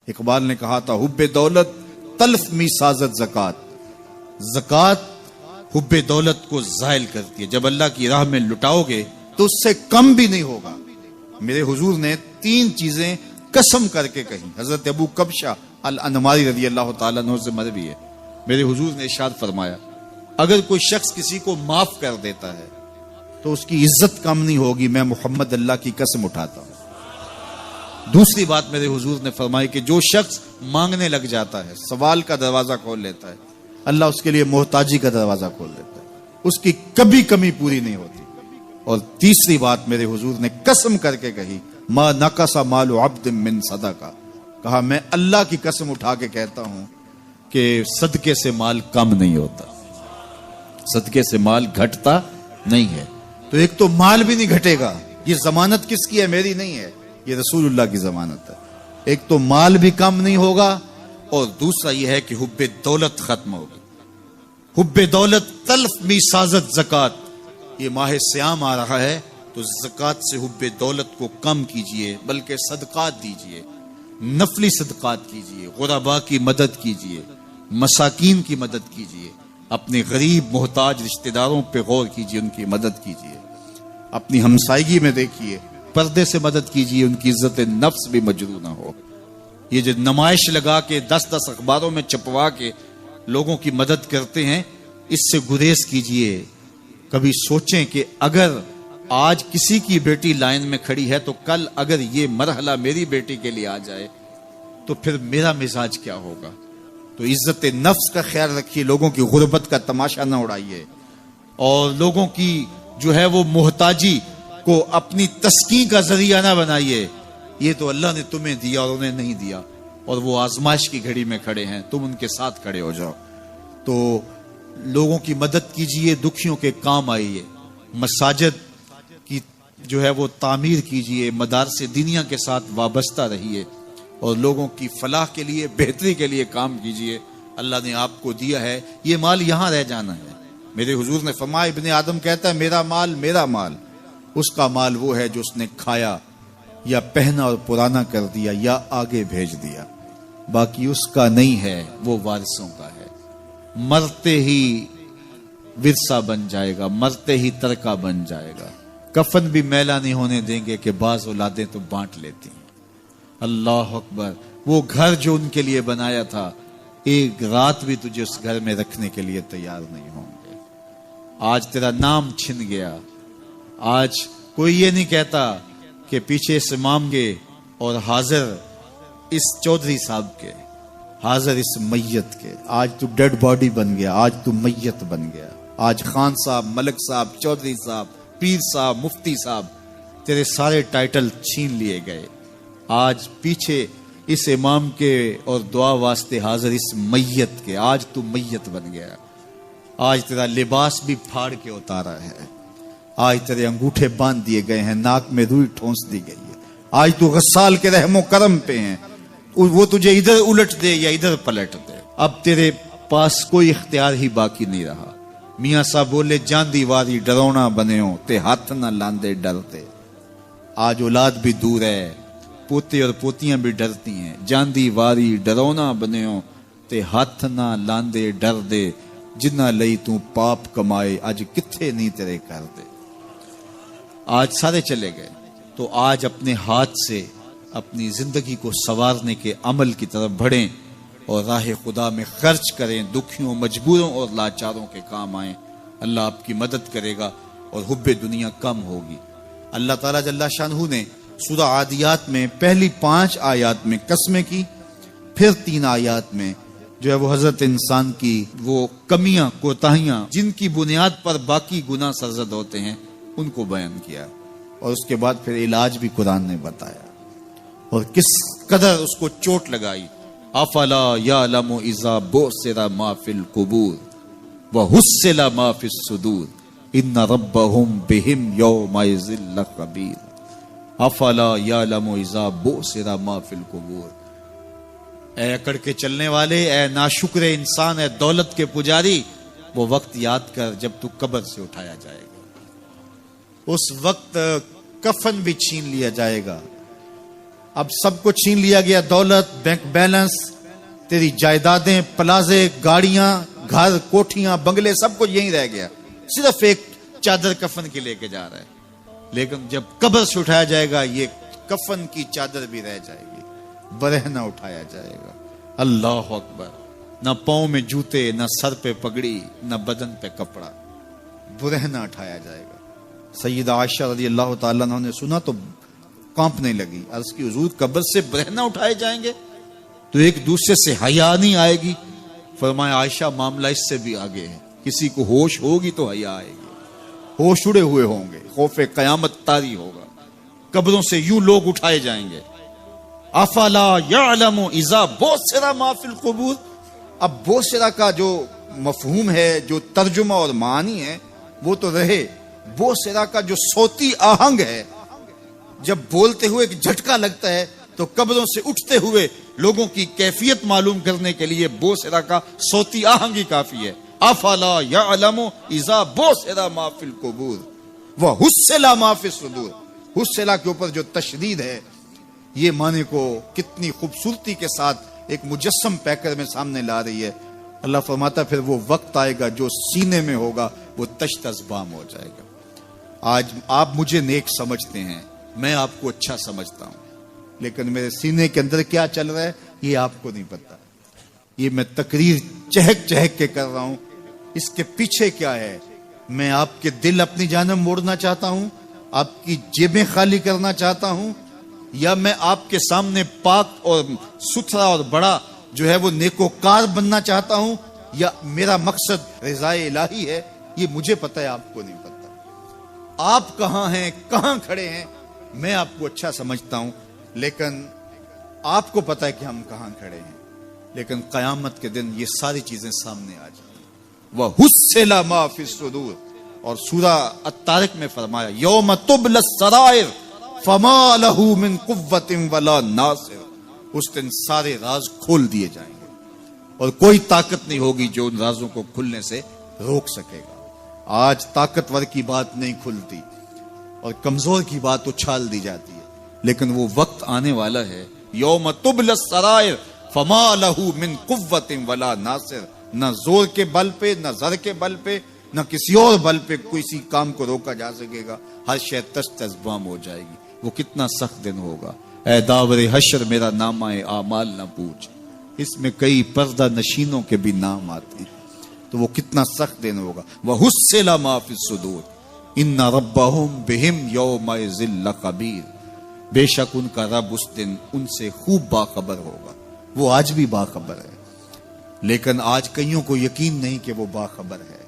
اقبال نے کہا تھا حب دولت تلف می سازت زکات، زکات حب دولت کو زائل کرتی ہے. جب اللہ کی راہ میں لٹاؤ گے تو اس سے کم بھی نہیں ہوگا. میرے حضور نے 3 چیزیں قسم کر کے کہیں. حضرت ابو کبشہ الانماری رضی اللہ تعالیٰ عنہ سے مروی ہے. میرے حضور نے ارشاد فرمایا اگر کوئی شخص کسی کو معاف کر دیتا ہے تو اس کی عزت کم نہیں ہوگی، میں محمد اللہ کی قسم اٹھاتا ہوں. دوسری بات میرے حضور نے فرمائی کہ جو شخص مانگنے لگ جاتا ہے، سوال کا دروازہ کھول لیتا ہے، اللہ اس کے لیے محتاجی کا دروازہ کھول دیتا ہے، اس کی کبھی کمی پوری نہیں ہوتی. اور تیسری بات میرے حضور نے قسم کر کے کہی ما نقص مال عبد من صدقہ، کہا میں اللہ کی قسم اٹھا کے کہتا ہوں کہ صدقے سے مال کم نہیں ہوتا، صدقے سے مال گھٹتا نہیں ہے. تو ایک تو مال بھی نہیں گھٹے گا، یہ ضمانت کس کی ہے؟ میری نہیں ہے، یہ رسول اللہ کی ضمانت ہے. ایک تو مال بھی کم نہیں ہوگا اور دوسرا یہ ہے کہ حب دولت ختم ہوگی. حب دولت تلف می سازت زکات. یہ ماہ سیام آ رہا ہے تو زکات سے حب دولت کو کم کیجئے، بلکہ صدقات دیجئے، نفلی صدقات کیجئے، غرباء کی مدد کیجئے، مساکین کی مدد کیجئے، اپنے غریب محتاج رشتہ داروں پہ غور کیجئے، ان کی مدد کیجئے. اپنی ہمسائیگی میں دیکھیے، پردے سے مدد کیجئے، ان کی عزت نفس بھی مجروح نہ ہو. یہ جو نمائش لگا کے 10 اخباروں میں چھپوا کے لوگوں کی مدد کرتے ہیں، اس سے گریز کیجئے. کبھی سوچیں کہ اگر آج کسی کی بیٹی لائن میں کھڑی ہے تو کل اگر یہ مرحلہ میری بیٹی کے لیے آ جائے تو پھر میرا مزاج کیا ہوگا. تو عزت نفس کا خیال رکھیے، لوگوں کی غربت کا تماشا نہ اڑائیے، اور لوگوں کی جو ہے وہ محتاجی کو اپنی تسکین کا ذریعہ نہ بنائیے. یہ تو اللہ نے تمہیں دیا اور انہیں نہیں دیا، اور وہ آزمائش کی گھڑی میں کھڑے ہیں، تم ان کے ساتھ کھڑے ہو جاؤ. تو لوگوں کی مدد کیجئے، دکھیوں کے کام آئیے، مساجد کی جو ہے وہ تعمیر کیجئے، مدارس دینیا کے ساتھ وابستہ رہیے، اور لوگوں کی فلاح کے لیے، بہتری کے لیے کام کیجئے. اللہ نے آپ کو دیا ہے، یہ مال یہاں رہ جانا ہے. میرے حضور نے فرمایا ابن آدم کہتا ہے میرا مال میرا مال. اس کا مال وہ ہے جو اس نے کھایا یا پہنا اور پرانا کر دیا یا آگے بھیج دیا، باقی اس کا نہیں ہے، وہ وارثوں کا ہے. مرتے ہی ورثہ بن جائے گا، مرتے ہی ترکہ بن جائے گا. کفن بھی میلا نہیں ہونے دیں گے کہ بعض اولادیں تو بانٹ لیتی ہیں. اللہ اکبر. وہ گھر جو ان کے لیے بنایا تھا، ایک رات بھی تجھے اس گھر میں رکھنے کے لیے تیار نہیں ہوں گے. آج تیرا نام چھن گیا. آج کوئی یہ نہیں کہتا کہ پیچھے سے مانگے اور حاضر اس چودھری صاحب کے، حاضر اس میت کے. آج تو ڈیڈ باڈی بن گیا، آج تو میت بن گیا. آج خان صاحب، ملک صاحب، چودھری صاحب، پیر صاحب، مفتی صاحب، تیرے سارے ٹائٹل چھین لیے گئے. آج پیچھے اس امام کے اور دعا واسطے حاضر اس میت کے. آج تو میت بن گیا. آج تیرا لباس بھی پھاڑ کے اتارا ہے. آج تیرے انگوٹھے باندھ دیے گئے ہیں، ناک میں روئی ٹھونس دی گئی ہے. آج تو غسال کے رحم و کرم پہ ہیں، وہ تجھے ادھر الٹ دے یا ادھر پلٹ دے. اب تیرے پاس کوئی اختیار ہی باقی نہیں رہا. میاں صاحب بولے جاندی واری ڈرونا بنے ہو تے ہاتھ نہ لاندے ڈرتے. آج اولاد بھی دور ہے، پوتے اور پوتیاں بھی ڈرتی ہیں. جاندی واری ڈرونا بنے ہو تے ہاتھ نہ لاندے ڈر دے. جنہ لئی تو پاپ کمائے اج کتھے نہیں تیرے کر دے. آج سارے چلے گئے. تو آج اپنے ہاتھ سے اپنی زندگی کو سنوارنے کے عمل کی طرف بڑھیں اور راہ خدا میں خرچ کریں، دکھیوں، مجبوروں اور لاچاروں کے کام آئیں. اللہ آپ کی مدد کرے گا اور حب دنیا کم ہوگی. اللہ تعالیٰ جل شانہ نے سورہ عادیات میں پہلی 5 آیات میں قسمیں کی، پھر 3 آیات میں جو ہے وہ حضرت انسان کی وہ کمیاں، کوتاہیاں جن کی بنیاد پر باقی گناہ سرزد ہوتے ہیں ان کو بیان کیا، اور اس کے بعد پھر علاج بھی قرآن نے بتایا اور کس قدر اس کو چوٹ لگائی. افلا یعلم اذا بعثر ما فی القبور وحصل ما فی الصدور ان ربهم بهم یومئذ لخبیر. افلا یعلم اذا بعثر ما فی القبور. اے اکڑ کے چلنے والے، اے ناشکر انسان، اے دولت کے پجاری، وہ وقت یاد کر جب تو قبر سے اٹھایا جائے گا. اس وقت کفن بھی چھین لیا جائے گا، اب سب کو چھین لیا گیا، دولت، بینک بیلنس، تیری جائیدادیں، پلازے، گاڑیاں، گھر، کوٹھیاں، بنگلے، سب کچھ یہیں رہ گیا، صرف ایک چادر کفن کی لے کے جا رہا ہے۔ لیکن جب قبر سے اٹھایا جائے گا یہ کفن کی چادر بھی رہ جائے گی، برہنہ اٹھایا جائے گا۔ اللہ اکبر، نہ پاؤں میں جوتے، نہ سر پہ پگڑی، نہ بدن پہ کپڑا، برہنہ اٹھایا جائے گا۔ سیدہ عائشہ رضی اللہ تعالیٰ عنہ نے سنا تو کانپنے لگی، عرض کی حضور قبر سے برہنہ اٹھائے جائیں گے تو ایک دوسرے سے حیا نہیں آئے گی؟ فرمایا عائشہ معاملہ اس سے بھی آگے ہے، کسی کو ہوش ہوگی تو حیا آئے گی، ہوش اڑے ہوئے ہوں گے، خوف قیامت طاری ہوگا، قبروں سے یوں لوگ اٹھائے جائیں گے۔ افلا یعلم اذا بوسر ما فی القبور، اب بوسرا کا جو مفہوم ہے، جو ترجمہ اور معنی ہے وہ تو رہے، بوسرا کا جو صوتی آہنگ ہے، جب بولتے ہوئے ایک جھٹکا لگتا ہے تو قبروں سے اٹھتے ہوئے لوگوں کی کیفیت معلوم کرنے کے لیے بوسرا کا صوتی آہنگ ہی کافی ہے۔ افلا یعلم اذا بوسر ما فی القبور وحصل ما فی الصدور، حصلہ کے اوپر جو تشدید ہے، یہ معنی کو کتنی خوبصورتی کے ساتھ ایک مجسم پیکر میں سامنے لا رہی ہے۔ اللہ فرماتا پھر وہ وقت آئے گا جو سینے میں ہوگا وہ تشت ازبام ہو جائے گا۔ آج آپ مجھے نیک سمجھتے ہیں، میں آپ کو اچھا سمجھتا ہوں، لیکن میرے سینے کے اندر کیا چل رہا ہے یہ آپ کو نہیں پتا۔ یہ میں تقریر چہک چہک کے کر رہا ہوں، اس کے پیچھے کیا ہے؟ میں آپ کے دل اپنی جانب موڑنا چاہتا ہوں، آپ کی جیبیں خالی کرنا چاہتا ہوں، یا میں آپ کے سامنے پاک اور ستھرا اور بڑا جو ہے وہ نیکوکار بننا چاہتا ہوں، یا میرا مقصد رضائے الہی ہے؟ یہ مجھے پتہ ہے، آپ کو نہیں پتہ۔ آپ کہاں ہیں، کہاں کھڑے ہیں، میں آپ کو اچھا سمجھتا ہوں، لیکن آپ کو پتہ ہے کہ ہم کہاں کھڑے ہیں۔ لیکن قیامت کے دن یہ ساری چیزیں سامنے آ جائیں گی۔ وَحُصِّلَ مَا فِي الصُّدُورِ، اور سورہ الطارق میں فرمایا یوم تبلی السرائر فما لہ من قوت ولا ناصر، اس دن سارے راز کھول دیے جائیں گے اور کوئی طاقت نہیں ہوگی جو ان رازوں کو کھلنے سے روک سکے گا۔ آج طاقتور کی بات نہیں کھلتی اور کمزور کی بات اچھال دی جاتی ہے، لیکن وہ وقت آنے والا ہے یوم تبلی السرائر فما لہ من قوت ولا ناصر، نہ زور کے بل پہ، نہ زر کے بل پہ، نہ کسی اور بل پہ کسی کام کو روکا جا سکے گا، ہر شے تشت ازبام ہو جائے گی۔ وہ کتنا سخت دن ہوگا، اے داور حشر میرا نامہ اعمال نہ پوچھ، اس میں کئی پردہ نشینوں کے بھی نام آتے ہیں، تو وہ کتنا سخت دن ہوگا۔ وَحُصِّلَ مَا فِي الصُّدُورِ إِنَّ رَبَّهُمْ بِهِمْ يَوْمَئِذٍ لَخَبِيرٌ، بے شک ان کا رب اس دن ان سے خوب باخبر ہوگا۔ وہ آج بھی باخبر ہے، لیکن آج کئیوں کو یقین نہیں کہ وہ باخبر ہے،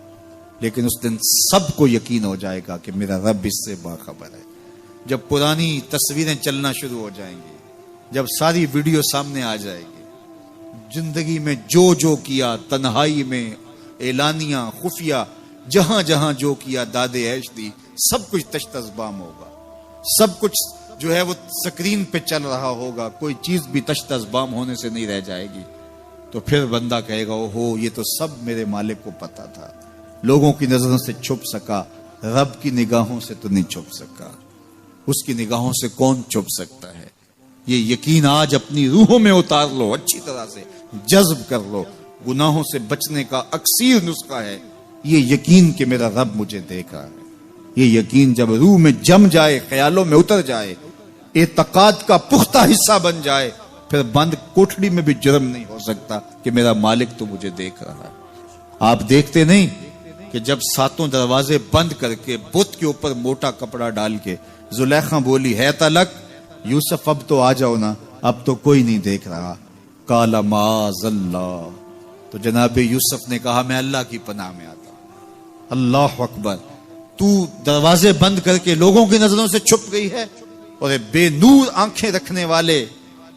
لیکن اس دن سب کو یقین ہو جائے گا کہ میرا رب اس سے باخبر ہے۔ جب پرانی تصویریں چلنا شروع ہو جائیں گی، جب ساری ویڈیو سامنے آ جائے گی، زندگی میں جو جو کیا، تنہائی میں، اعلانیہ، خفیہ، جہاں جہاں جو کیا، داد عیش دی، سب کچھ تشت ازبام ہوگا، سب کچھ جو ہے وہ سکرین پہ چل رہا ہوگا، کوئی چیز بھی تشت ازبام ہونے سے نہیں رہ جائے گی۔ تو پھر بندہ کہے گا اوہو یہ تو سب میرے مالک کو پتا تھا، لوگوں کی نظروں سے چھپ سکا، رب کی نگاہوں سے تو نہیں چھپ سکا، اس کی نگاہوں سے کون چھپ سکتا ہے؟ یہ یقین آج اپنی روحوں میں اتار لو، اچھی طرح سے جذب کر لو۔ گناہوں سے بچنے کا اکثیر نسخہ ہے یہ یقین کہ میرا رب مجھے دیکھ رہا ہے۔ یہ یقین جب روح میں جم جائے، خیالوں میں اتر جائے، اعتقاد کا پختہ حصہ بن جائے، پھر بند کوٹڑی میں بھی جرم نہیں ہو سکتا کہ میرا مالک تو مجھے دیکھ رہا ہے۔ آپ دیکھتے نہیں کہ جب ساتوں دروازے بند کر کے بت کے اوپر موٹا کپڑا ڈال کے زلیخا بولی ہے تلک یوسف اب تو آ جاؤ نا، اب تو کوئی نہیں دیکھ رہا، قال معاذ اللہ، تو جناب یوسف نے کہا میں اللہ کی پناہ میں آتا ہوں۔ اللہ اکبر، تو دروازے بند کر کے لوگوں کی نظروں سے چھپ گئی ہے، اور بے نور آنکھیں رکھنے والے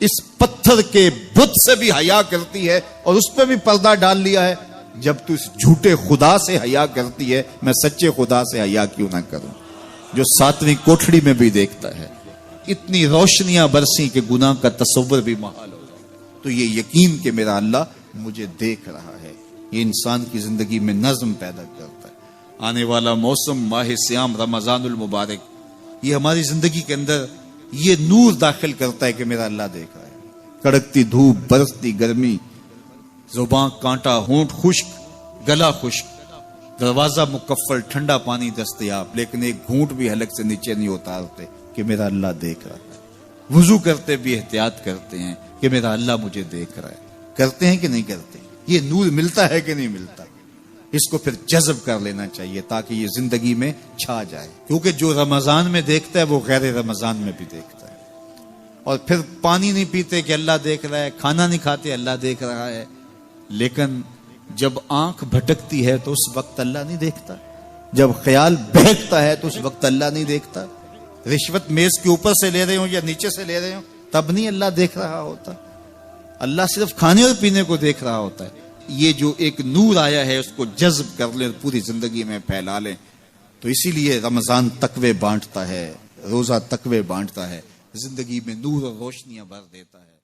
اس پتھر کے بت سے بھی حیا کرتی ہے اور اس پہ بھی پردہ ڈال لیا ہے۔ جب تو اس جھوٹے خدا سے حیا کرتی ہے، میں سچے خدا سے حیا کیوں نہ کروں جو ساتویں کوٹھڑی میں بھی دیکھتا ہے۔ اتنی روشنیاں برسی کہ گناہ کا تصور بھی محال ہو جائے، تو یہ یقین کہ میرا اللہ مجھے دیکھ رہا ہے، یہ انسان کی زندگی میں نظم پیدا کرتا ہے۔ آنے والا موسم ماہ سیام رمضان المبارک، یہ ہماری زندگی کے اندر یہ نور داخل کرتا ہے کہ میرا اللہ دیکھ رہا ہے. کڑکتی دھوپ، برستی گرمی، زباں کانٹا، ہونٹ خشک، گلا خشک، دروازہ مکفل، ٹھنڈا پانی دستیاب، لیکن ایک گھونٹ بھی حلق سے نیچے نہیں اتارتے کہ میرا اللہ دیکھ رہا ہے. وضو کرتے بھی احتیاط کرتے ہیں کہ میرا اللہ مجھے دیکھ رہا ہے. کرتے ہیں کہ نہیں کرتے؟ یہ نور ملتا ہے کہ نہیں ملتا؟ اس کو پھر جذب کر لینا چاہیے تاکہ یہ زندگی میں چھا جائے. کیونکہ جو رمضان میں دیکھتا ہے وہ غیر رمضان میں بھی دیکھتا ہے. اور پھر پانی نہیں پیتے کہ اللہ دیکھ رہا ہے، کھانا نہیں کھاتے اللہ دیکھ رہا ہے، لیکن جب آنکھ بھٹکتی ہے تو اس وقت اللہ نہیں دیکھتا. جب خیال بہکتا ہے تو اس وقت اللہ نہیں دیکھتا. رشوت میز کے اوپر سے لے رہے ہوں یا نیچے سے لے رہے ہوں تب نہیں اللہ دیکھ رہا ہوتا. اللہ صرف کھانے اور پینے کو دیکھ رہا ہوتا ہے. یہ جو ایک نور آیا ہے اس کو جذب کر لیں، پوری زندگی میں پھیلا لیں. تو اسی لیے رمضان تقوی بانٹتا ہے، روزہ تقوی بانٹتا ہے، زندگی میں نور اور روشنیاں بھر دیتا ہے.